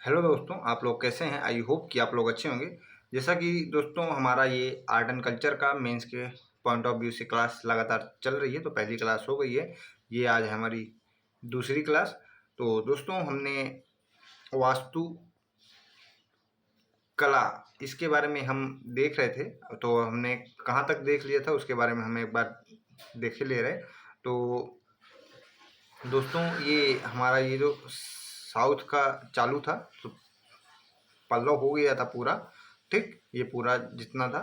Hello दोस्तों, आप लोग कैसे हैं? आई होप कि आप लोग अच्छे होंगे। जैसा कि दोस्तों हमारा ये आर्ट एंड कल्चर का मेंस के पॉइंट ऑफ व्यू से क्लास लगातार चल रही है। तो पहली क्लास हो गई है, ये आज है हमारी दूसरी क्लास। तो दोस्तों हमने वास्तु कला इसके बारे में हम देख रहे थे। तो हमने कहाँ तक देख लिया था उसके बारे में हम एक बार देख ले रहे। तो दोस्तों ये हमारा ये जो साउथ का चालू था, तो पल्लव हो गया था पूरा, ठीक, ये पूरा जितना था।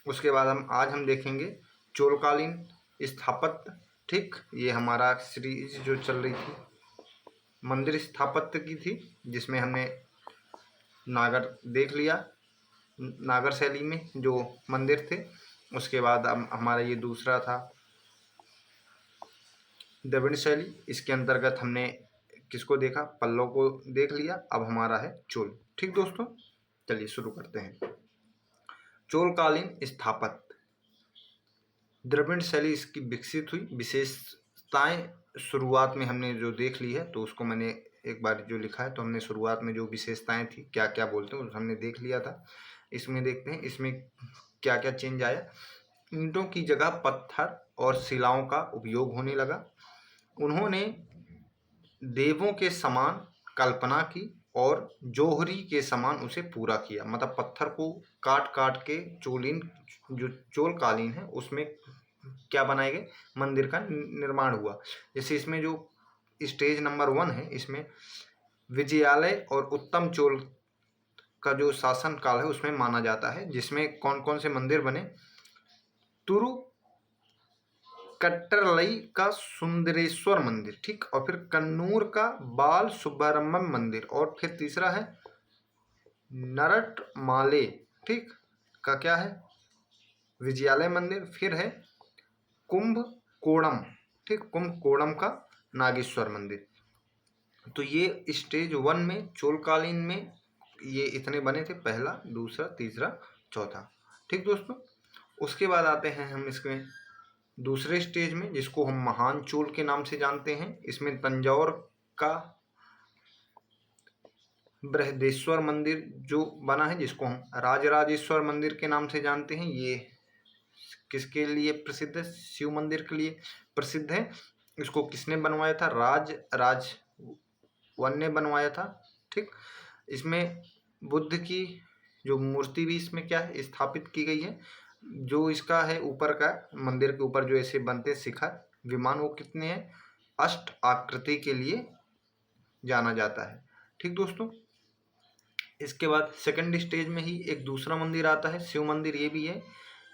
उसके बाद हम देखेंगे चोलकालीन स्थापत्य, ठीक। ये हमारा सीरीज जो चल रही थी मंदिर स्थापत्य की थी, जिसमें हमने नागर देख लिया, नागर शैली में जो मंदिर थे। उसके बाद हमारा ये दूसरा था द्रविड़ शैली। इसके अंतर्गत हमने किसको देखा? पल्लव को देख लिया। अब हमारा है चोल, ठीक दोस्तों। चलिए शुरू करते हैं। चोलकालीन स्थापत्य, द्रविड़ शैली इसकी विकसित हुई। विशेषताएं शुरुआत में हमने जो देख ली है, तो उसको मैंने एक बार जो लिखा है, तो हमने शुरुआत में जो विशेषताएं थी क्या क्या बोलते हैं हमने देख लिया था। इसमें देखते हैं इसमें क्या क्या चेंज आया। ईंटों की जगह पत्थर और शिलाओं का उपयोग होने लगा। उन्होंने देवों के समान कल्पना की और जौहरी के समान उसे पूरा किया। मतलब पत्थर को काट काट के जो चोलकालीन है उसमें क्या बनाए गए? मंदिर का निर्माण हुआ। जैसे इसमें जो स्टेज नंबर 1 है, इसमें विजयालय और उत्तम चोल का जो शासन काल है उसमें माना जाता है, जिसमें कौन कौन से मंदिर बने? तुरु कट्टरलई का सुंदरेश्वर मंदिर, ठीक, और फिर कन्नूर का बाल सुब्रह्मण्य मंदिर, और फिर तीसरा है नरट माले, ठीक, का क्या है? विजयालय मंदिर। फिर है कुंभ कोणम, ठीक, कुंभ कोणम का नागेश्वर मंदिर। तो ये स्टेज 1 में चोलकालीन में ये इतने बने थे, पहला, दूसरा, तीसरा, चौथा, ठीक दोस्तों। उसके बाद आते हैं हम इसमें दूसरे स्टेज में, जिसको हम महान चोल के नाम से जानते हैं। इसमें तंजौर का बृहदेश्वर मंदिर जो बना है, जिसको हम राजराजेश्वर मंदिर के नाम से जानते हैं, ये किसके लिए प्रसिद्ध है? शिव मंदिर के लिए प्रसिद्ध है। इसको किसने बनवाया था? राजवन ने बनवाया था, ठीक। इसमें बुद्ध की जो मूर्ति भी इसमें क्या है? स्थापित की गई है। जो इसका है ऊपर का मंदिर के ऊपर जो ऐसे बनते शिखर विमान, वो कितने हैं? अष्ट आकृति के लिए जाना जाता है, ठीक दोस्तों। इसके बाद सेकंड स्टेज में ही एक दूसरा मंदिर आता है, शिव मंदिर। ये भी है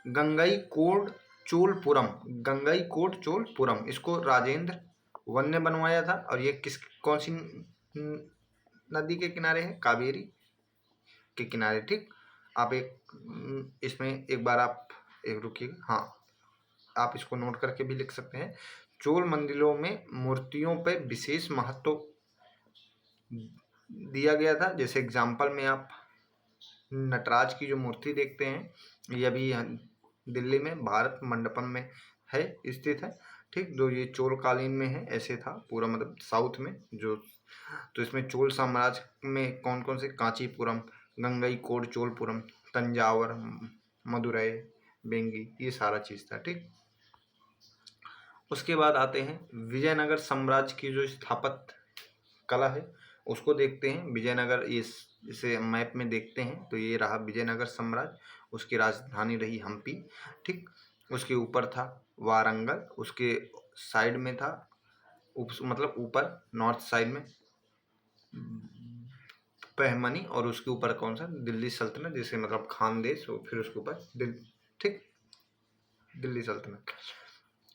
गंगईकोंड चोलपुरम, गंगईकोंड चोलपुरम। इसको राजेंद्र वन ने बनवाया था। और ये कौन सी नदी के किनारे है? कावेरी के किनारे, ठीक। आप इसमें एक बार आप रुकिए, हाँ, आप इसको नोट करके भी लिख सकते हैं। चोल मंदिरों में मूर्तियों पर विशेष महत्व दिया गया था। जैसे एग्जाम्पल में आप नटराज की जो मूर्ति देखते हैं, ये अभी दिल्ली में भारत मंडपम में है, स्थित है, ठीक। जो ये चोलकालीन में है, ऐसे था पूरा, मतलब साउथ में जो। तो इसमें चोल साम्राज्य में कौन कौन से? कांचीपुरम, गंगईकोंड चोलपुरम, तंजावर, मदुरई, बेंगी, ये सारा चीज़ था, ठीक। उसके बाद आते हैं विजयनगर साम्राज्य की जो स्थापत्य कला है उसको देखते हैं। विजयनगर, इसे मैप में देखते हैं तो ये रहा विजयनगर साम्राज्य। उसकी राजधानी रही हम्पी, ठीक। उसके ऊपर था वारंगल, उसके साइड में था मतलब ऊपर नॉर्थ साइड में पहमनी, और उसके ऊपर कौन सा? दिल्ली सल्तनत, जिसे मतलब खानदेश, और फिर उसके ऊपर ठीक, दिल्ली सल्तनत।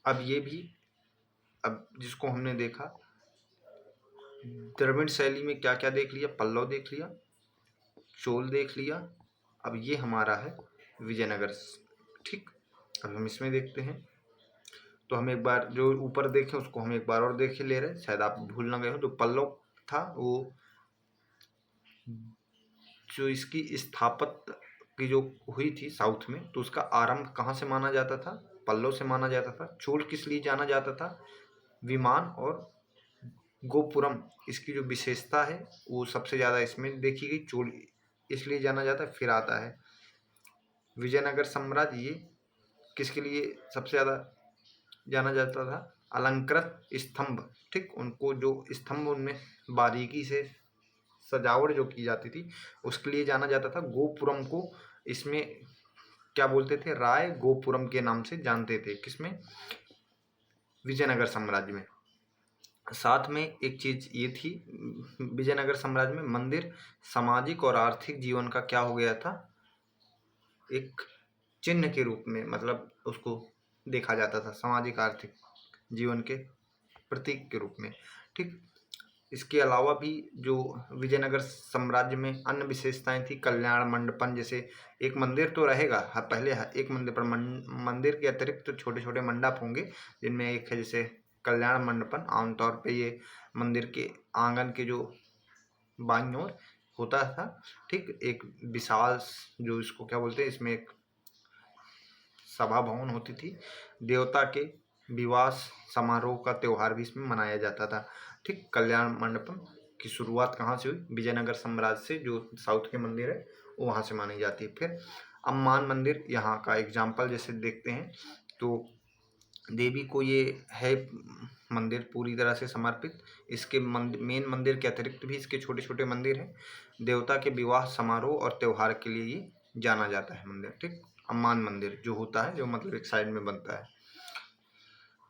अब ये भी, अब जिसको हमने देखा द्रविड़ शैली में क्या क्या देख लिया? पल्लव देख लिया, चोल देख लिया। अब ये हमारा है विजयनगर, ठीक। अब हम इसमें देखते हैं, तो हम एक बार जो ऊपर देखें उसको हम एक बार और देखे ले रहे हैं, शायद आप भूल ना गए हो। जो पल्लव था, वो जो इसकी स्थापत्य की जो हुई थी साउथ में, तो उसका आरंभ कहाँ से माना जाता था? पल्लव से माना जाता था। चोल किस लिए जाना जाता था? विमान और गोपुरम इसकी जो विशेषता है वो सबसे ज़्यादा इसमें देखी गई, चोल इसलिए जाना जाता है। फिर आता है विजयनगर साम्राज्य, ये किसके लिए सबसे ज़्यादा जाना जाता था? अलंकृत स्तंभ, ठीक, उनको जो स्तंभ उनमें बारीकी से सजावट जो की जाती थी उसके लिए जाना जाता था। गोपुरम को इसमें क्या बोलते थे? राय गोपुरम के नाम से जानते थे। किसमें? विजयनगर साम्राज्य में। साथ में एक चीज ये थी, विजयनगर साम्राज्य में मंदिर सामाजिक और आर्थिक जीवन का क्या हो गया था? एक चिन्ह के रूप में, मतलब उसको देखा जाता था सामाजिक आर्थिक जीवन के प्रतीक के रूप में, ठीक। इसके अलावा भी जो विजयनगर साम्राज्य में अन्य विशेषताएं थी, कल्याण मंडपम, जैसे एक मंदिर तो रहेगा, पहले एक मंदिर पर मंदिर के अतिरिक्त तो छोटे छोटे मंडप होंगे, जिनमें एक है जैसे कल्याण मंडपम। आमतौर पे ये मंदिर के आंगन के जो बाईं ओर होता था, ठीक। एक विशाल जो इसको क्या बोलते हैं, इसमें एक सभा भवन होती थी। देवता के विवाह समारोह का त्यौहार भी इसमें मनाया जाता था, ठीक। कल्याण मंडपम की शुरुआत कहाँ से हुई? विजयनगर साम्राज्य से। जो साउथ के मंदिर है वो वहाँ से मानी जाती है। फिर अम्मान मंदिर, यहाँ का एग्जाम्पल जैसे देखते हैं तो देवी को ये है मंदिर पूरी तरह से समर्पित। इसके मेन मंदिर के अतिरिक्त भी इसके छोटे छोटे मंदिर हैं। देवता के विवाह समारोह और त्यौहार के लिए ये जाना जाता है मंदिर, ठीक। अम्मान मंदिर जो होता है, जो मतलब एक साइड में बनता है।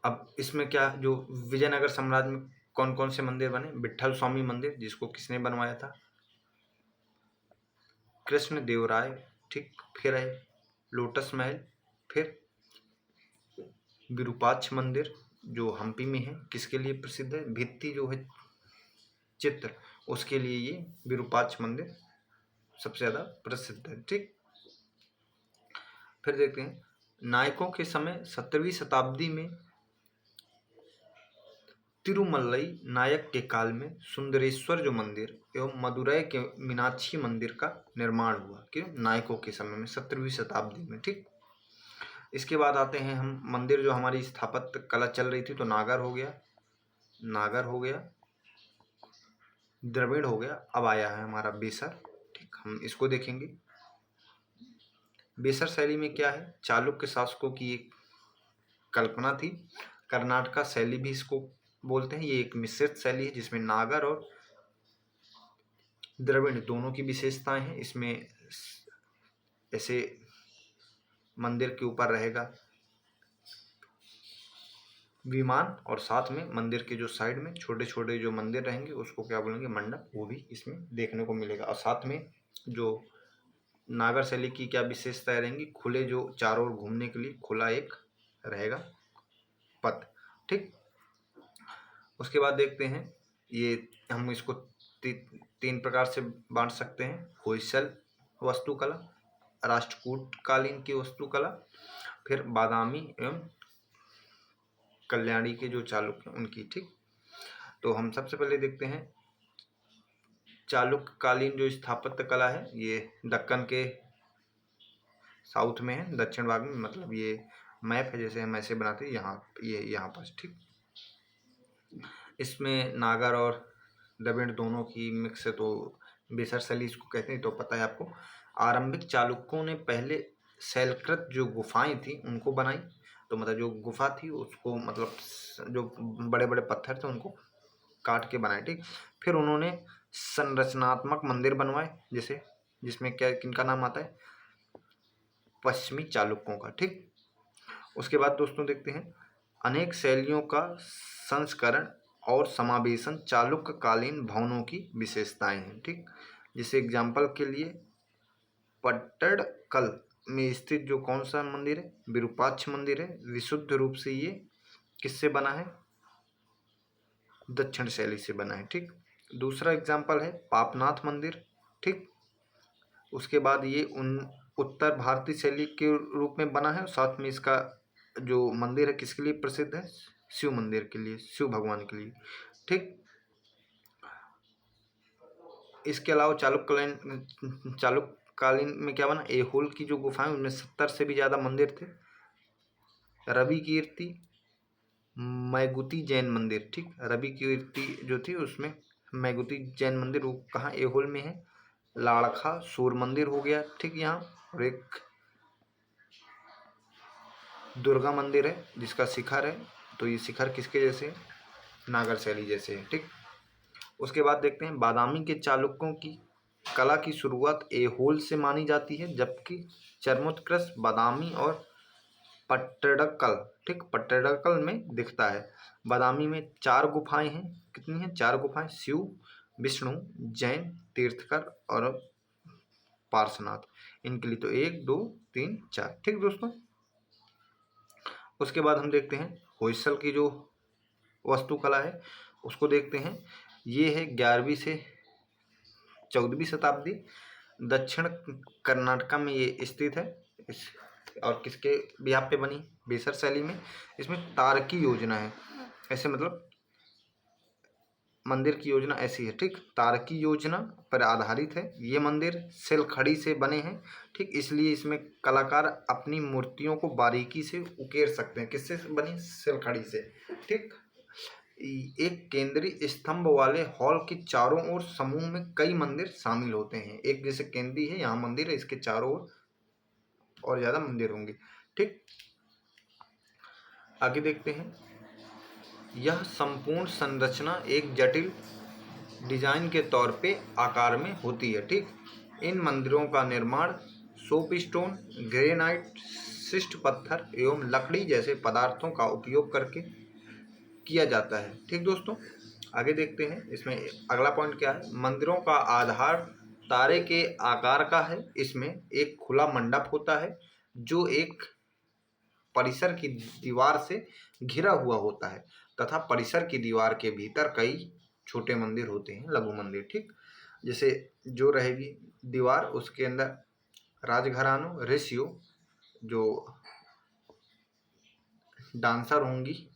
अब इसमें क्या, जो विजयनगर साम्राज्य में कौन कौन से मंदिर बने? विट्ठल स्वामी मंदिर, जिसको किसने बनवाया था? कृष्ण देव राय, ठीक। फिर है लोटस महल। फिर विरूपाक्ष मंदिर जो हम्पी में है, किसके लिए प्रसिद्ध है? भित्ति जो है चित्र, उसके लिए ये विरूपाक्ष मंदिर सबसे ज्यादा प्रसिद्ध है, ठीक। फिर देखते हैं नायकों के समय 17वीं शताब्दी में तिरुमलई नायक के काल में सुंदरेश्वर जो मंदिर एवं मदुरै के मीनाक्षी मंदिर का निर्माण हुआ। क्यों? नायकों के समय में 17वीं शताब्दी में, ठीक। इसके बाद आते हैं हम मंदिर, जो हमारी स्थापत्य कला चल रही थी, तो नागर हो गया, द्रविड़ हो गया। अब आया है हमारा बेसर, ठीक। हम इसको देखेंगे। बेसर शैली में क्या है? चालुक्य शासकों की एक कल्पना थी। कर्नाटका शैली भी इसको बोलते हैं। ये एक मिश्रित शैली है जिसमें नागर और द्रविड़ दोनों की विशेषताएं हैं। इसमें ऐसे मंदिर के ऊपर रहेगा विमान, और साथ में मंदिर के जो साइड में छोटे छोटे जो मंदिर रहेंगे उसको क्या बोलेंगे? मंडप। वो भी इसमें देखने को मिलेगा। और साथ में जो नागर शैली की क्या विशेषताएं रहेंगी? खुले, जो चारों ओर घूमने के लिए खुला एक रहेगा पथ, ठीक। उसके बाद देखते हैं, ये हम इसको तीन प्रकार से बांट सकते हैं। होयसल वास्तुकला, राष्ट्रकूट कालीन की वास्तुकला, फिर बादामी एवं कल्याणी के जो चालुक्य उनकी, ठीक। तो हम सबसे पहले देखते हैं चालुक्य कालीन जो स्थापत्य कला है, ये दक्कन के साउथ में है, दक्षिण भाग में। मतलब ये मैप है, जैसे हम ऐसे बनाते हैं, यहाँ पर, ठीक। इसमें नागर और द्रविड़ दोनों की मिक्स है, तो बेसर शैली इसको कहते हैं, तो पता है आपको। आरंभिक चालुक्यों ने पहले शैलकृत जो गुफाएं थी उनको बनाई। तो मतलब जो गुफा थी उसको, मतलब जो बड़े बड़े पत्थर थे उनको काट के बनाए, ठीक। फिर उन्होंने संरचनात्मक मंदिर बनवाए, जैसे जिसमें क्या, किनका नाम आता है? पश्चिमी चालुक्यों का, ठीक। उसके बाद दोस्तों देखते हैं अनेक शैलियों का संस्करण और समावेशन चालुक्य कालीन भवनों की विशेषताएं हैं, ठीक। जैसे एग्जाम्पल के लिए पट्टडकल में स्थित जो कौन सा मंदिर है? विरूपाक्ष मंदिर है। विशुद्ध रूप से ये किससे बना है? दक्षिण शैली से बना है, ठीक। दूसरा एग्जाम्पल है पापनाथ मंदिर, ठीक। उसके बाद ये उत्तर भारतीय शैली के रूप में बना है। साथ में इसका जो मंदिर है किसके लिए प्रसिद्ध है? शिव मंदिर के लिए, शिव भगवान के लिए, ठीक। इसके अलावा चालुक्यकालीन में क्या बना? ऐहोल की जो गुफाएं, उनमें 70 से भी ज्यादा मंदिर थे। रवि कीर्ति मैगुती जैन मंदिर, ठीक, रवि कीर्ति जो थी उसमें मैगुती जैन मंदिर वो कहाँ, एहोल में है। लाड़खा सूर्य मंदिर हो गया, ठीक, यहाँ। और एक दुर्गा मंदिर है जिसका शिखर है, तो ये शिखर किसके जैसे है, नागर शैली जैसे है, ठीक। उसके बाद देखते हैं बादामी के चालुक्यों की कला की शुरुआत एहोल से मानी जाती है, जबकि चरमोत्कर्ष बादामी और पट्टडकल, ठीक, पट्टडकल में दिखता है। बादामी में 4 गुफाएं हैं, कितनी हैं, 4 गुफाएं, शिव, विष्णु, जैन, तीर्थकर और पार्श्वनाथ। इनके लिए तो 1 2 3 4, ठीक दोस्तों। उसके बाद हम देखते हैं होयसल की जो वास्तुकला है उसको देखते हैं। ये है 11वीं से 14वीं शताब्दी, दक्षिण कर्नाटका में ये स्थित है। और किसके बिहार पे बनी, बेसर शैली में। इसमें तारकी योजना है, ऐसे मतलब मंदिर की योजना ऐसी है, ठीक, तारकी योजना पर आधारित है। ये मंदिर सिलखड़ी से बने हैं, ठीक, इसलिए इसमें कलाकार अपनी मूर्तियों को बारीकी से उकेर सकते हैं। किससे बनी, सिलखड़ी से, ठीक। एक केंद्रीय स्तंभ वाले हॉल के चारों ओर समूह में कई मंदिर शामिल होते हैं। एक जैसे केंद्रीय है, यहाँ मंदिर है, इसके चारों ओर और ज्यादा मंदिर होंगे, ठीक। आगे देखते हैं, यह संपूर्ण संरचना एक जटिल डिजाइन के तौर पे आकार में होती है, ठीक। इन मंदिरों का निर्माण सोपस्टोन, ग्रेनाइट, शिष्ट पत्थर एवं लकड़ी जैसे पदार्थों का उपयोग करके किया जाता है, ठीक दोस्तों। आगे देखते हैं, इसमें अगला पॉइंट क्या है, मंदिरों का आधार तारे के आकार का है। इसमें एक खुला मंडप होता है जो एक परिसर की दीवार से घिरा हुआ होता है, तथा परिसर की दीवार के भीतर कई छोटे मंदिर होते हैं, लघु मंदिर, ठीक। जैसे जो रहेगी दीवार उसके अंदर राजघरानों, ऋषियों, जो डांसर होंगी,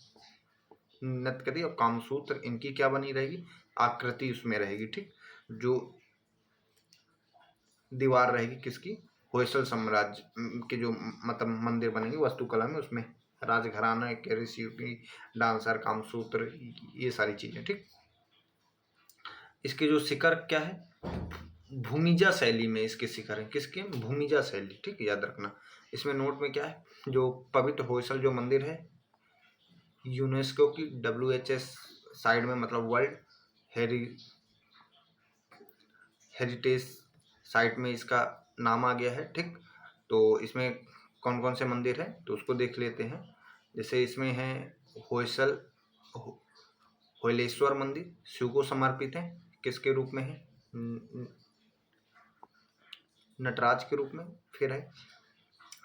नृत्यकरी और कामसूत्र, इनकी क्या बनी रहेगी, आकृति उसमें रहेगी, ठीक। जो दीवार रहेगी किसकी, होयसल साम्राज्य के जो मतलब मंदिर बनेंगे वास्तुकला में, उसमें राजघराना के, ऋषियों की, डांसर, कामसूत्र, ये सारी चीजें, ठीक। इसके जो शिखर क्या है, भूमिजा शैली में इसके शिखर है, किसके, भूमिजा शैली, ठीक, याद रखना। इसमें नोट में क्या है, जो पवित्र होयसल जो मंदिर है यूनेस्को की WHS साइड में, मतलब वर्ल्ड हेरिटेज साइट में इसका नाम आ गया है, ठीक। तो इसमें कौन कौन से मंदिर हैं तो उसको देख लेते हैं। जैसे इसमें है होयसल होयलेश्वर मंदिर, शिव को समर्पित है, किसके रूप में है, नटराज के रूप में। फिर है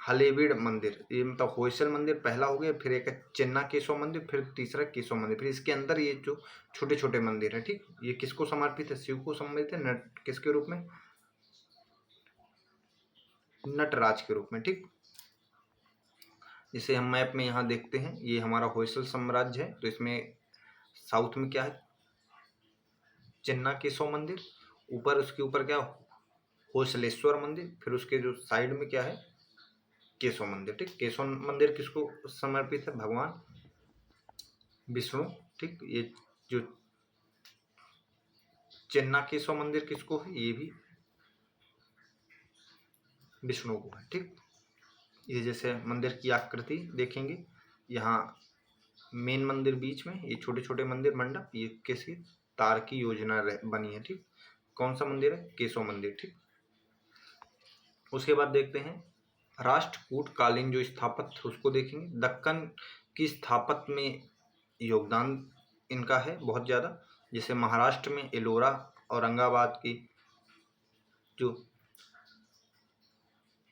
हलेबीड मंदिर, ये मतलब होयसल मंदिर पहला हो गया, फिर एक है चिन्ना केशव मंदिर, फिर तीसरा केशव मंदिर, फिर इसके अंदर ये जो छोटे छोटे मंदिर है, ठीक, ये किसको समर्पित है, शिव को समर्पित है, नट किसके रूप में, नटराज के रूप में, ठीक। जिसे हम मैप में यहाँ देखते हैं, ये हमारा होयसल साम्राज्य है, तो इसमें साउथ में क्या है, चिन्ना केशव मंदिर, ऊपर उसके ऊपर क्या, होयसलेश्वर मंदिर, फिर उसके जो साइड में क्या है, केशव मंदिर, ठीक। केशव मंदिर किसको समर्पित है, भगवान विष्णु, ठीक। ये जो चिन्ना केशव मंदिर किसको है, ये भी विष्णु को है, ठीक। ये जैसे मंदिर की आकृति देखेंगे, यहाँ मेन मंदिर बीच में, ये छोटे छोटे मंदिर मंडप, ये किसी तार की योजना बनी है, ठीक। कौन सा मंदिर है, केशव मंदिर, ठीक। उसके बाद देखते हैं राष्ट्रकूट कालीन जो स्थापत्य उसको देखेंगे। दक्कन की स्थापत्य में योगदान इनका है बहुत ज़्यादा। जैसे महाराष्ट्र में एलोरा, औरंगाबाद की जो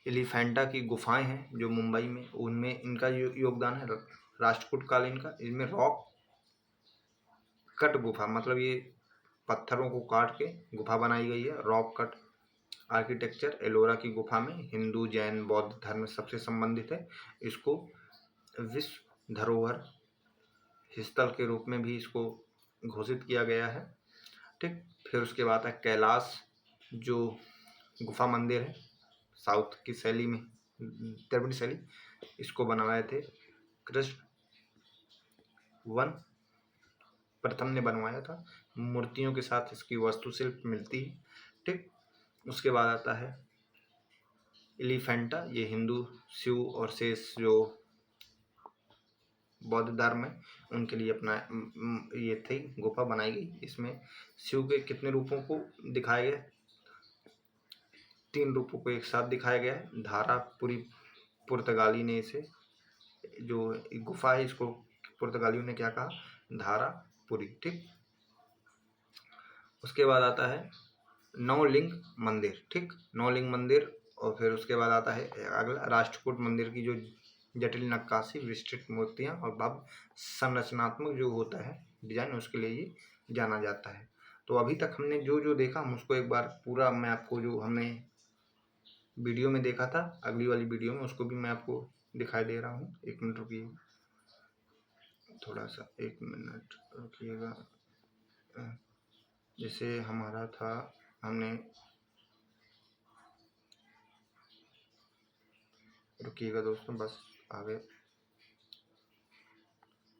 एलिफेंटा की गुफाएं हैं जो मुंबई में, उनमें इनका योगदान है राष्ट्रकूट कालीन का। इनमें रॉक कट गुफा, मतलब ये पत्थरों को काट के गुफा बनाई गई है, रॉक कट आर्किटेक्चर एलोरा की गुफा में हिंदू, जैन, बौद्ध धर्म सबसे संबंधित है। इसको विश्व धरोहर स्थल के रूप में भी इसको घोषित किया गया है, ठीक। फिर उसके बाद है कैलाश जो गुफा मंदिर है, साउथ की शैली में, द्रविड़ शैली, इसको बनवाए थे कृष्ण वन प्रथम ने बनवाया था। मूर्तियों के साथ इसकी वास्तुशिल्प मिलती है, ठीक। उसके बाद आता है एलिफेंटा, ये हिंदू शिव और शेष जो बौद्ध धर्म है उनके लिए अपना ये थी गुफा बनाई गई। इसमें शिव के कितने रूपों को दिखाया गया? 3 रूपों को एक साथ दिखाया गया है। धारापुरी पुर्तगाली ने इसे, जो गुफा है इसको पुर्तगालियों ने क्या कहा? धारापुरी, ठीक। उसके बाद आता है नवलिंग मंदिर, ठीक, नवलिंग मंदिर। और फिर उसके बाद आता है अगला राष्ट्रकूट मंदिर की जो जटिल नक्काशी, विस्तृत मूर्तियाँ और भव्य संरचनात्मक जो होता है डिजाइन, उसके लिए ये जाना जाता है। तो अभी तक हमने जो जो देखा हम उसको एक बार पूरा मैं आपको, जो हमने वीडियो में देखा था अगली वाली वीडियो में, उसको भी मैं आपको दिखाई दे रहा हूँ। 1 मिनट रुकिए, थोड़ा सा 1 मिनट रुकिएगा। जैसे हमारा था, हमने, रुकिएगा दोस्तों, बस आ गए।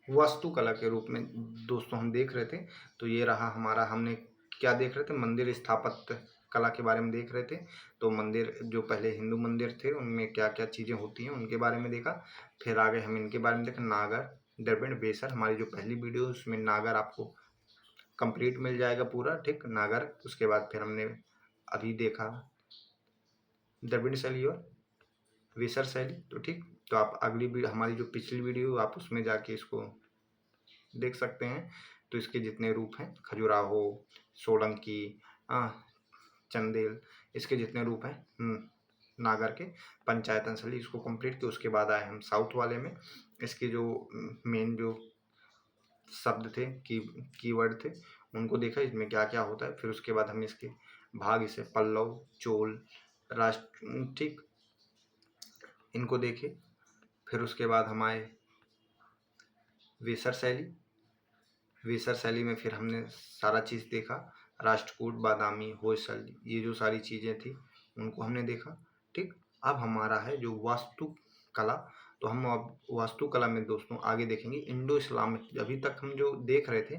वास्तुकला के रूप में दोस्तों हम देख रहे थे, तो ये रहा हमारा, हमने क्या देख रहे थे? मंदिर स्थापत्य कला के बारे में देख रहे थे। तो मंदिर जो पहले हिंदू मंदिर थे उनमें क्या क्या चीज़ें होती हैं उनके बारे में देखा। फिर आगे हम इनके बारे में देखा, नागर, द्रविड़, बेसर। हमारी जो पहली वीडियो उसमें नागर आपको कंप्लीट मिल जाएगा पूरा, ठीक, नागर। उसके बाद फिर हमने अभी देखा द्रविड़ शैली और बेसर शैली, तो ठीक। तो आप अगली हमारी जो पिछली वीडियो आप उसमें जाके इसको देख सकते हैं। तो इसके जितने रूप हैं, खजुराहो, सोलंकी, चंदेल, इसके जितने रूप हैं नागर के, पंचायतन शैली, इसको कंप्लीट किया। उसके बाद आए हम साउथ वाले में, इसके जो मेन जो शब्द थे, कीवर्ड थे, उनको देखा इसमें क्या क्या होता है। फिर उसके बाद हम इसके भाग, इसे पल्लव, चोल, राष्ट्र, ठीक, इनको देखे। फिर उसके बाद हम आए वेसर शैली। वेसर शैली में फिर हमने सारा चीज़ देखा, राष्ट्रकूट, बादामी, होयसल, ये जो सारी चीज़ें थी उनको हमने देखा, ठीक। अब हमारा है जो वास्तु कला, तो हम अब वास्तुकला में दोस्तों आगे देखेंगे इंडो इस्लामिक। अभी तक हम जो देख रहे थे,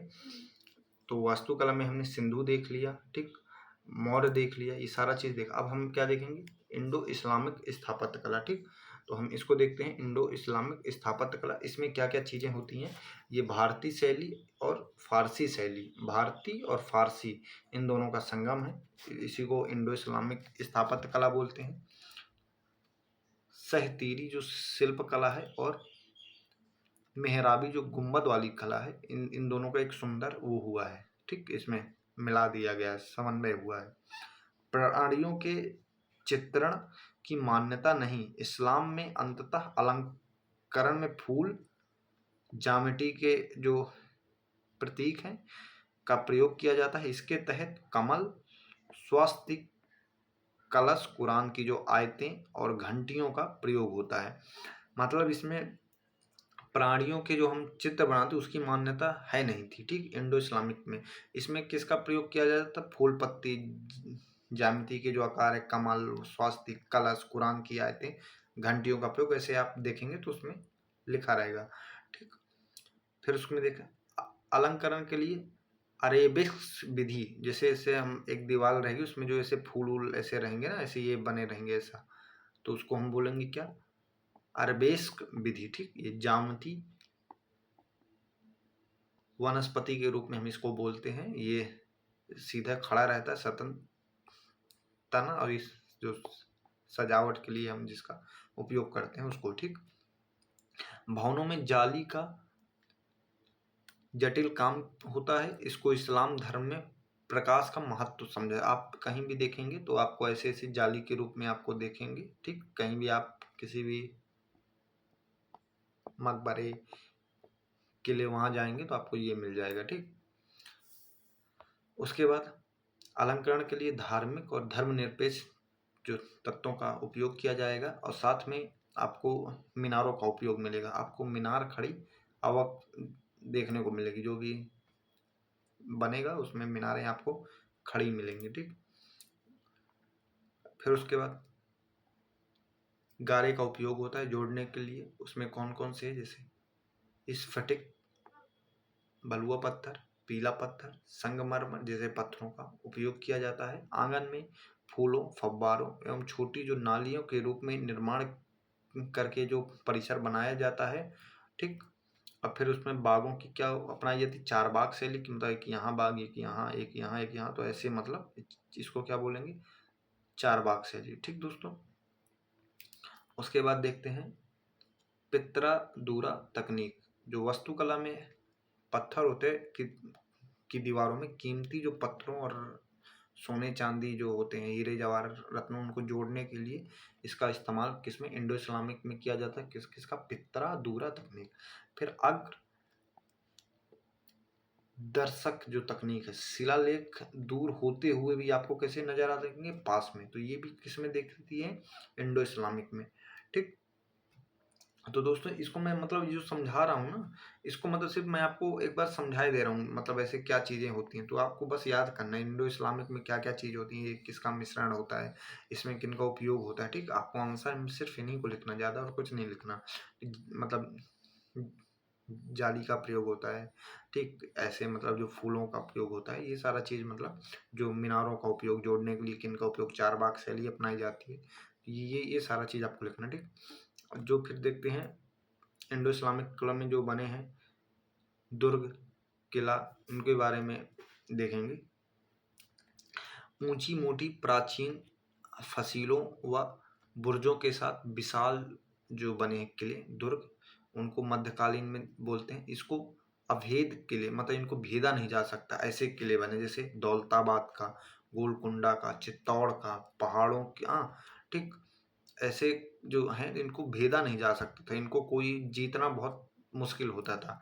तो वास्तुकला में हमने सिंधु देख लिया, ठीक, मौर्य देख लिया, ये सारा चीज़ देखा। अब हम क्या देखेंगे? इंडो इस्लामिक स्थापत्य कला, ठीक। तो हम इसको देखते हैं, इंडो इस्लामिक स्थापत्य कला। इसमें क्या क्या चीज़ें होती हैं? ये भारतीय शैली और फारसी शैली, भारतीय और फारसी इन दोनों का संगम है, इसी को इंडो इस्लामिक स्थापत्य कला बोलते हैं। सहतीरी जो शिल्प कला है और मेहराबी जो गुंबद वाली कला है, इन दोनों का एक सुंदर वो हुआ है, ठीक, इसमें मिला दिया गया है, समन्वय हुआ है। प्राणियों के चित्रण की मान्यता नहीं, इस्लाम में अंततः अलंकरण में फूल, ज्यामिति के जो प्रतीक हैं का प्रयोग किया जाता है। इसके तहत कमल, स्वास्तिक, कलश, कुरान की जो आयतें और घंटियों का प्रयोग होता है। मतलब इसमें प्राणियों के जो हम चित्र बनाते उसकी मान्यता है नहीं थी, ठीक, इंडो इस्लामिक में। इसमें किसका प्रयोग किया जाता था? फूल, पत्ती, ज्यामिति के जो आकार है, कमल, स्वास्तिक, कलश, कुरान की आयतें, घंटियों का प्रयोग, ऐसे आप देखेंगे तो उसमें लिखा रहेगा, ठीक। फिर उसमें देखा अलंकरण के लिए अरेबिक्स विधि, जैसे ऐसे हम एक दीवार रहेगी उसमें जो ऐसे फूल ऐसे रहेंगे ना, ऐसे ये बने रहेंगे ऐसा, तो उसको हम बोलेंगे क्या? अरबेस्क विधि, ठीक। ये ज्यामिति वनस्पति के रूप में हम इसको बोलते हैं। ये सीधा खड़ा रहता है, स्वतंत्र तना, और इस जो सजावट के लिए हम जिसका उपयोग करते हैं उसको, ठीक। भवनों में जाली का जटिल काम होता है, इसको इस्लाम धर्म में प्रकाश का महत्व समझा। आप कहीं भी देखेंगे तो आपको ऐसे ऐसे जाली के रूप में आपको देखेंगे, ठीक। कहीं भी आप किसी भी मकबरे, किले वहां जाएंगे तो आपको ये मिल जाएगा, ठीक। उसके बाद अलंकरण के लिए धार्मिक और धर्मनिरपेक्ष जो तत्वों का उपयोग किया जाएगा, और साथ में आपको मीनारों का उपयोग मिलेगा। आपको मीनार खड़ी आवक देखने को मिलेगी, जो भी बनेगा उसमें मीनारें आपको खड़ी मिलेंगी, ठीक। फिर उसके बाद गारे का उपयोग होता है जोड़ने के लिए, उसमें कौन कौन से है? जैसे स्फटिक, बलुआ पत्थर, पीला पत्थर, संगमरमर जैसे पत्थरों का उपयोग किया जाता है। आंगन में फूलों, फव्वारों एवं छोटी जो नालियों के रूप में निर्माण करके जो परिसर बनाया जाता है, ठीक। अब फिर उसमें बागों की क्या अपनाई जाती, 4 बाग शैली की, मतलब एक यहाँ बाग, एक यहाँ, एक यहाँ, एक यहाँ, तो ऐसे मतलब इसको क्या बोलेंगे, 4 बाग शैली, ठीक दोस्तों। उसके बाद देखते हैं पित्रा-दूरा तकनीक। जो वास्तुकला में पत्थर होते हैं की दीवारों में कीमती जो पत्थरों और सोने चांदी जो होते हैं, हीरे जवाहर रत्नों, उनको जोड़ने के लिए इसका इस्तेमाल किसमें, इंडो इस्लामिक में किया जाता है, किसका, पित्रा-दूरा तकनीक। फिर अग्र दर्शक जो तकनीक है, शिलालेख दूर होते हुए भी आपको कैसे नजर आ सकेंगे, पास में, तो ये भी किसमें देखती है, इंडो इस्लामिक में, ठीक। तो दोस्तों इसको मैं मतलब ये जो समझा रहा हूँ ना, इसको मतलब सिर्फ मैं आपको एक बार समझाए दे रहा हूँ, मतलब ऐसे क्या चीज़ें होती हैं, तो आपको बस याद करना है इंडो इस्लामिक में क्या क्या चीज़ होती है, ये किसका मिश्रण होता है, इसमें किन का उपयोग होता है, ठीक। आपको आंसर में सिर्फ इन्हीं को लिखना, ज़्यादा और कुछ नहीं लिखना, मतलब जाली का प्रयोग होता है, ठीक, ऐसे मतलब जो फूलों का प्रयोग होता है, ये सारा चीज़, मतलब जो मीनारों का उपयोग जोड़ने के लिए किन का उपयोग, 4 बाग शैली अपनाई जाती है, ये सारा चीज़ आपको लिखना, ठीक। जो फिर देखते हैं इंडो इस्लामिक कला में जो बने हैं दुर्ग, किला, उनके बारे में देखेंगे। ऊंची मोटी प्राचीन फसीलों व बुर्जों के साथ विशाल जो बने हैं किले, दुर्ग, उनको मध्यकालीन में बोलते हैं। इसको अभेद किले, मतलब इनको भेदा नहीं जा सकता, ऐसे किले बने, जैसे दौलताबाद का, गोलकुंडा का, चित्तौड़ का, पहाड़ों का, ठीक। ऐसे जो हैं इनको भेदा नहीं जा सकता था, इनको कोई जीतना बहुत मुश्किल होता था,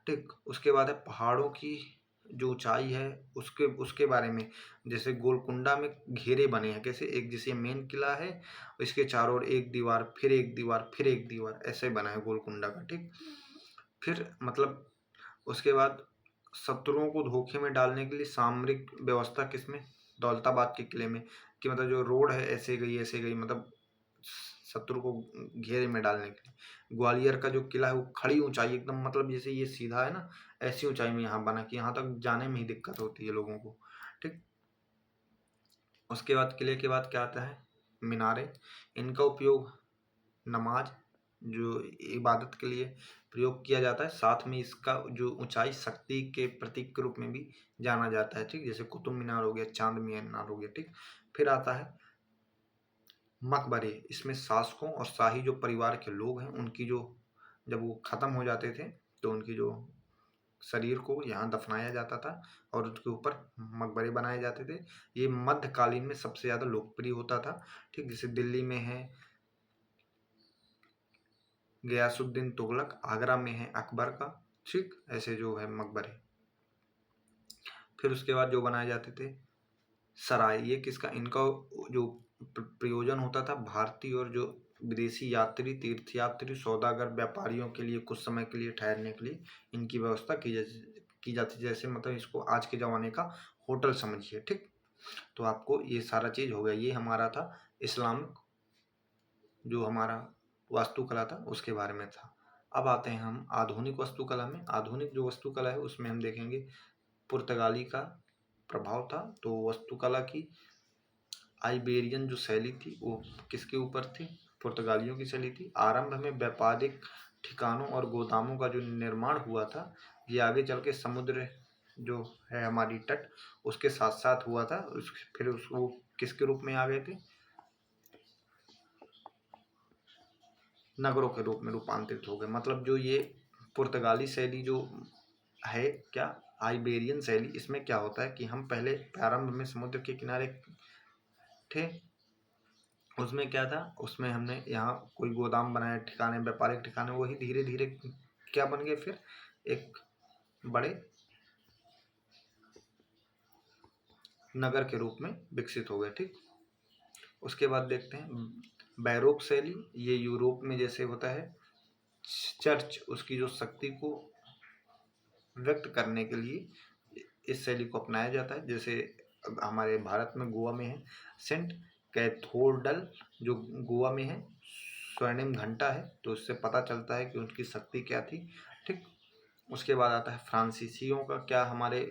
ठीक। उसके बाद है पहाड़ों की जो ऊंचाई है, उसके उसके बारे में, जैसे गोलकुंडा में घेरे बने हैं, कैसे, एक जैसे मेन किला है, इसके चारों ओर एक दीवार, फिर एक दीवार, फिर एक दीवार, ऐसे बना है गोलकुंडा का, ठीक। फिर मतलब उसके बाद शत्रुओं को धोखे में डालने के लिए सामरिक व्यवस्था किसमें, दौलताबाद के किले में, कि मतलब जो रोड है ऐसे गई, मतलब शत्रु को घेरे में डालने के लिए। ग्वालियर का जो किला है वो खड़ी ऊंचाई एकदम, मतलब जैसे ये सीधा है ना, ऐसी ऊंचाई में यहाँ बना कि यहाँ तक जाने में ही दिक्कत होती है लोगों को, ठीक। उसके बाद किले के बाद क्या आता है, मीनारे। इनका उपयोग नमाज, जो इबादत के लिए प्रयोग किया जाता है, साथ में इसका जो ऊंचाई शक्ति के प्रतीक के रूप में भी जाना जाता है, ठीक। जैसे कुतुब मीनार हो गया, चांद मीनार हो गया, ठीक। फिर आता है मकबरे। इसमें शासकों और शाही जो परिवार के लोग हैं उनकी जो, जब वो ख़त्म हो जाते थे तो उनकी जो शरीर को यहाँ दफनाया जाता था और उसके ऊपर मकबरे बनाए जाते थे। ये मध्यकालीन में सबसे ज़्यादा लोकप्रिय होता था, ठीक। जैसे दिल्ली में है गयासुद्दीन तुगलक, आगरा में है अकबर का, ठीक, ऐसे जो है मकबरे। फिर उसके बाद जो बनाए जाते थे सराय, ये किसका, इनका जो प्रयोजन होता था भारतीय और जो विदेशी यात्री, तीर्थयात्री, सौदागर, व्यापारियों के लिए कुछ समय के लिए ठहरने के लिए इनकी व्यवस्था की जाती, जैसे मतलब इसको आज के ज़माने का होटल समझिए, ठीक। तो आपको ये सारा चीज़ हो गया, ये हमारा था इस्लामिक जो हमारा वास्तुकला था उसके बारे में था। अब आते हैं हम आधुनिक वास्तुकला में। आधुनिक जो वास्तुकला है उसमें हम देखेंगे पुर्तगाली का प्रभाव था, तो वास्तुकला की आइबेरियन जो शैली थी वो किसके ऊपर थी, पुर्तगालियों की शैली थी। आरंभ में व्यापारिक ठिकानों और गोदामों का जो निर्माण हुआ था, ये आगे चल के समुद्र जो है हमारी तट, उसके साथ साथ हुआ था। फिर उसको किसके रूप में आ गए थे, नगरों के रूप में रूपांतरित हो गए। मतलब जो ये पुर्तगाली शैली जो है, क्या, आइबेरियन शैली, इसमें क्या होता है कि हम पहले प्रारंभ में समुद्र के किनारे थे, उसमें क्या था, उसमें हमने यहाँ कोई गोदाम बनाया, ठिकाने, व्यापारिक ठिकाने, वही धीरे धीरे क्या बन गए, फिर एक बड़े नगर के रूप में विकसित हो गए, ठीक। उसके बाद देखते हैं बैरोक शैली। ये यूरोप में जैसे होता है चर्च, उसकी जो शक्ति को व्यक्त करने के लिए इस शैली को अपनाया जाता है। जैसे हमारे भारत में गोवा में है सेंट कैथोडल, जो गोवा में है, स्वर्णिम घंटा है, तो इससे पता चलता है कि उनकी शक्ति क्या थी, ठीक। उसके बाद आता है फ्रांसीसियों का क्या हमारे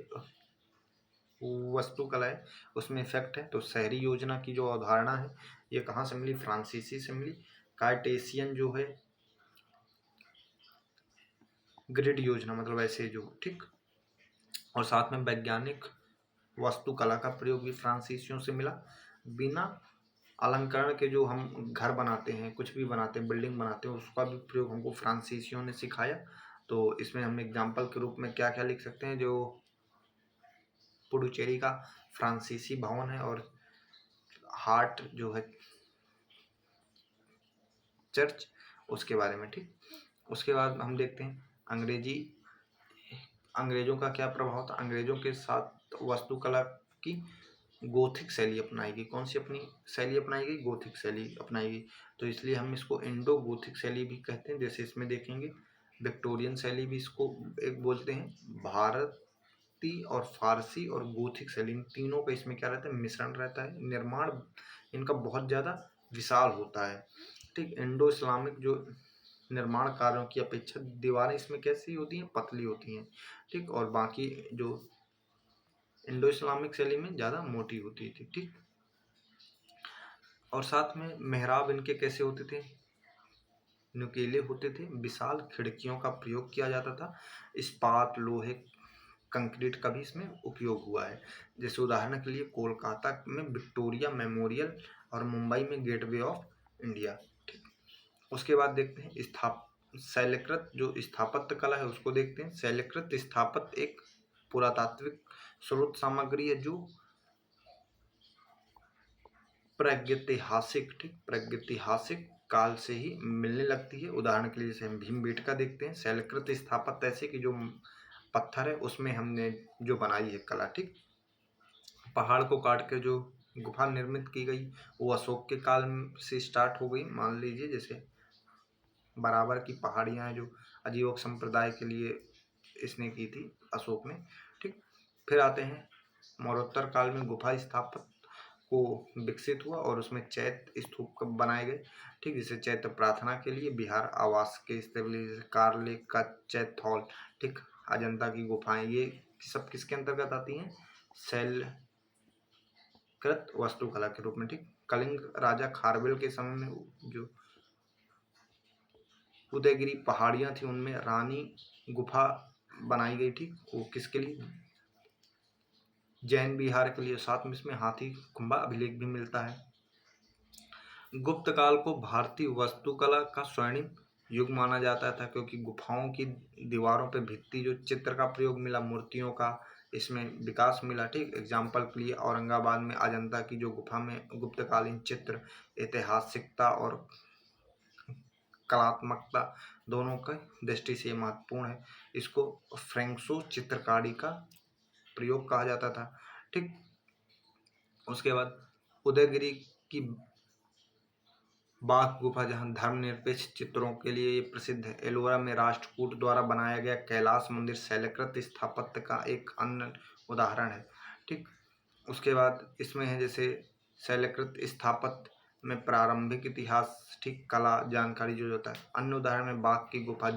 वास्तुकला है उसमें इफेक्ट है। तो शहरी योजना की जो अवधारणा है ये कहाँ से मिली, फ्रांसीसी से मिली। कार्टेशियन जो है ग्रिड योजना मतलब ऐसे जो, ठीक। और साथ में वैज्ञानिक वास्तुकला का प्रयोग भी फ्रांसीसियों से मिला। बिना अलंकरण के जो हम घर बनाते हैं, कुछ भी बनाते हैं, बिल्डिंग बनाते हैं, उसका भी प्रयोग हमको फ्रांसीसियों ने सिखाया। तो इसमें हम एग्जाम्पल के रूप में क्या क्या लिख सकते हैं, जो पुडुचेरी का फ्रांसीसी भवन है और हार्ट जो है चर्च, उसके बारे में, ठीक। उसके बाद हम देखते हैं अंग्रेजों का क्या प्रभाव था। अंग्रेजों के साथ वास्तुकला की गोथिक शैली अपनाई गई। कौन सी अपनी शैली अपनाई गई, गोथिक शैली अपनाई गई। तो इसलिए हम इसको इंडो गोथिक शैली भी कहते हैं। जैसे इसमें देखेंगे विक्टोरियन शैली भी इसको एक बोलते हैं। भारती और फारसी और गोथिक शैली, इन तीनों का इसमें क्या रहता है, मिश्रण रहता है। निर्माण इनका बहुत ज़्यादा विशाल होता है, ठीक। इंडो इस्लामिक जो निर्माण कार्यों की अपेक्षा दीवारें इसमें कैसी होती हैं, पतली होती हैं, ठीक। और बाकी जो इंडो इस्लामिक शैली में ज़्यादा मोटी होती थी, ठीक। और साथ में मेहराब इनके कैसे होते थे, नुकीले होते थे। विशाल खिड़कियों का प्रयोग किया जाता था। इस्पात, लोहे, कंक्रीट का भी इसमें उपयोग हुआ है। जैसे उदाहरण के लिए कोलकाता में विक्टोरिया मेमोरियल और मुंबई में गेटवे ऑफ इंडिया, ठीक। उसके बाद देखते हैं शैलकृत जो स्थापत्य कला है उसको देखते हैं। शैलकृत स्थापत्य एक पुरातात्विक स्रोत सामग्री है जो प्रागैतिहासिक, ठीक, प्रागैतिहासिक काल से ही मिलने लगती है। उदाहरण के लिए जैसे हम भीमबेटका देखते हैं। शैलकृत स्थापत्य ऐसे कि जो पत्थर है उसमें हमने जो बनाई है कला, ठीक। पहाड़ को काट के जो गुफा निर्मित की गई वो अशोक के काल से स्टार्ट हो गई। मान लीजिए जैसे बराबर की पहाड़ियाँ हैं जो अजीवक संप्रदाय के लिए इसने की थी अशोक ने, ठीक। फिर आते हैं मौर्योत्तर काल में गुफा स्थापत्य को विकसित हुआ और उसमें चैत्य स्तूप बनाए गए, ठीक। जिसे चैत्य प्रार्थना के लिए, बिहार आवास के स्टेबल कार्ले का चैत्य हॉल, ठीक। अजंता की गुफाएं, ये सब किसके अंतर्गत आती हैं, शैलकृत वास्तुकला के रूप में, ठीक। कलिंग राजा खारवेल के समय में जो उदयगिरी पहाड़ियाँ थी उनमें रानी गुफा बनाई गई, ठीक। वो किसके लिए, जैन विहार के लिए। साथ में इसमें हाथी कुंभा अभिलेख भी मिलता है। गुप्त काल को भारतीय वास्तुकला का स्वर्णिम युग माना जाता था क्योंकि गुफाओं की दीवारों पर भित्ति जो चित्र का प्रयोग मिला, मूर्तियों का इसमें विकास मिला, ठीक। एग्जाम्पल के लिए औरंगाबाद में अजंता की जो गुफा में गुप्तकालीन चित्र ऐतिहासिकता और कलात्मकता दोनों की दृष्टि से महत्वपूर्ण है। इसको फ्रेंक्सो चित्रकारी का प्रयोग कहा जाता था, ठीक। उसके बाद उदयगिरी की बाघ गुफा जहाँ धर्मनिरपेक्ष चित्रों के लिए ये प्रसिद्ध है। एलोरा में राष्ट्रकूट द्वारा बनाया गया कैलाश मंदिर शैलकृत स्थापत्य का एक अन्य उदाहरण है, ठीक। उसके बाद इसमें है जैसे शैलकृत स्थापत्य में प्रारंभिक इतिहास, ठीक, कला जानकारी जो होता है। अन्य उदाहरण में बाघ की गुफा,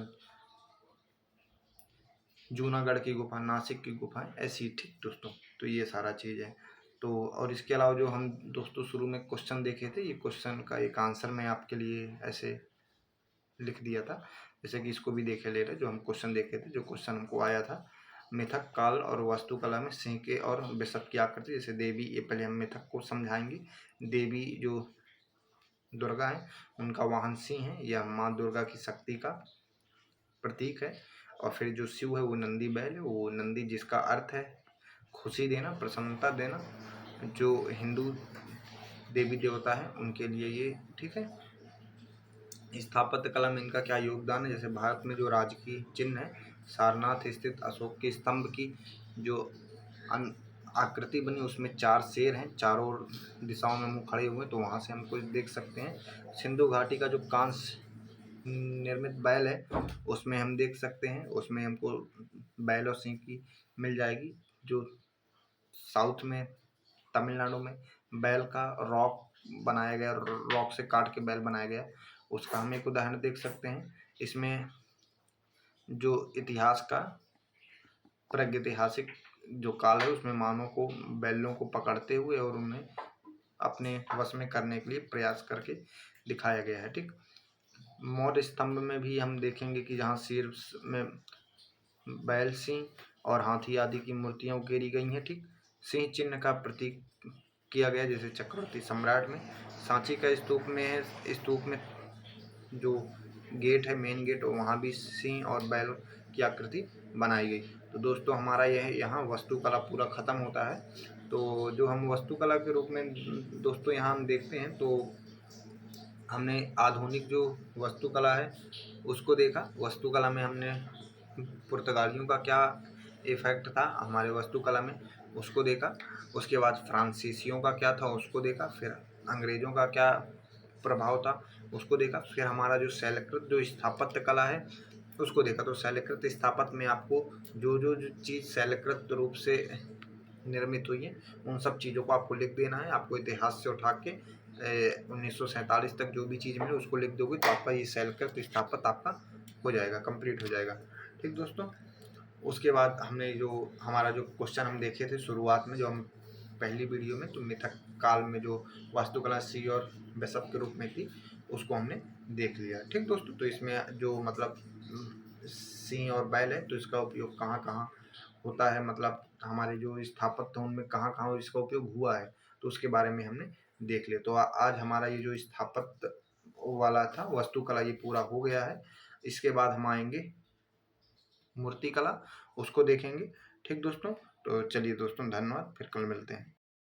जूनागढ़ की गुफा, नासिक की गुफाएं ऐसी, ठीक दोस्तों। तो ये सारा चीज़ है। तो और इसके अलावा जो हम दोस्तों शुरू में क्वेश्चन देखे थे, ये क्वेश्चन का एक आंसर मैं आपके लिए ऐसे लिख दिया था। जैसे कि इसको भी देखे ले रहे, जो हम क्वेश्चन देखे थे, जो क्वेश्चन हमको आया था, मिथक काल और वास्तुकला में सिंह के और बिशप की आकृति। जैसे देवी, ये पहले हम मिथक को समझाएंगे। देवी जो दुर्गा है उनका वाहन सिंह है, यह माँ दुर्गा की शक्ति का प्रतीक है। और फिर जो शिव है वो नंदी बैल है, वो नंदी जिसका अर्थ है खुशी देना, प्रसन्नता देना। जो हिंदू देवी देवता है उनके लिए ये, ठीक है। स्थापत्य कला में इनका क्या योगदान है, जैसे भारत में जो राजकीय चिन्ह है, सारनाथ स्थित अशोक के स्तंभ की जो आकृति बनी उसमें 4 शेर हैं, चारों दिशाओं में मुँह खड़े हुए, तो वहाँ से हम कुछ देख सकते हैं। सिंधु घाटी का जो कांस्य निर्मित बैल है उसमें हम देख सकते हैं, उसमें हमको बैल और सिंह की मिल जाएगी। जो साउथ में तमिलनाडु में बैल का रॉक बनाया गया, रॉक से काट के बैल बनाया गया, उसका हम एक उदाहरण देख सकते हैं। इसमें जो इतिहास का प्रागैतिहासिक जो काल है उसमें मानव को बैलों को पकड़ते हुए और उन्हें अपने वश में करने के लिए प्रयास करके दिखाया गया है। ठीक, मौर्य स्तंभ में भी हम देखेंगे कि जहाँ सिर में बैल, सिंह और हाथी आदि की मूर्तियां उकेरी गई हैं। ठीक, सिंह चिन्ह का प्रतीक किया गया, जैसे चक्रवर्ती सम्राट में। सांची का स्तूप में है, स्तूप में जो गेट है, मेन गेट, वहाँ भी सिंह और बैल की आकृति बनाई गई। तो दोस्तों हमारा यह यहाँ वास्तुकला पूरा ख़त्म होता है। तो जो हम वास्तुकला के रूप में दोस्तों यहाँ हम देखते हैं, तो हमने आधुनिक जो वास्तुकला है उसको देखा। वास्तुकला में हमने पुर्तगालियों का क्या इफेक्ट था हमारे वास्तुकला में उसको देखा। उसके बाद फ्रांसीसियों का क्या था उसको देखा। फिर अंग्रेज़ों का क्या प्रभाव था उसको देखा। फिर हमारा जो शैलकृत जो स्थापत्य कला है उसको देखा। तो शैलकृत स्थापत्य में आपको जो चीज़ शैलकृत रूप से निर्मित हुई है उन सब चीज़ों को आपको लिख देना है। आपको इतिहास से उठा के 1947 तक जो भी चीज़ मिले उसको लिख दोगे तो आपका ये शैलकृत स्थापत्य आपका हो जाएगा, कंप्लीट हो जाएगा। ठीक दोस्तों, उसके बाद हमने जो हमारा जो क्वेश्चन हम देखे थे शुरुआत में, जो हम पहली वीडियो में, तो मिथक काल में जो वास्तुकला सी और बिशप के रूप में थी उसको हमने देख लिया। ठीक दोस्तों, तो इसमें जो मतलब सिंह और बैल है तो इसका उपयोग कहाँ कहाँ होता है, मतलब हमारे जो स्थापत्य हैं उनमें कहाँ कहाँ इसका उपयोग हुआ है, तो उसके बारे में हमने देख लिया। तो आज हमारा ये जो स्थापत्य वाला था वास्तुकला ये पूरा हो गया है। इसके बाद हम आएंगे मूर्तिकला, उसको देखेंगे। ठीक दोस्तों, तो चलिए दोस्तों, धन्यवाद, फिर कल मिलते हैं।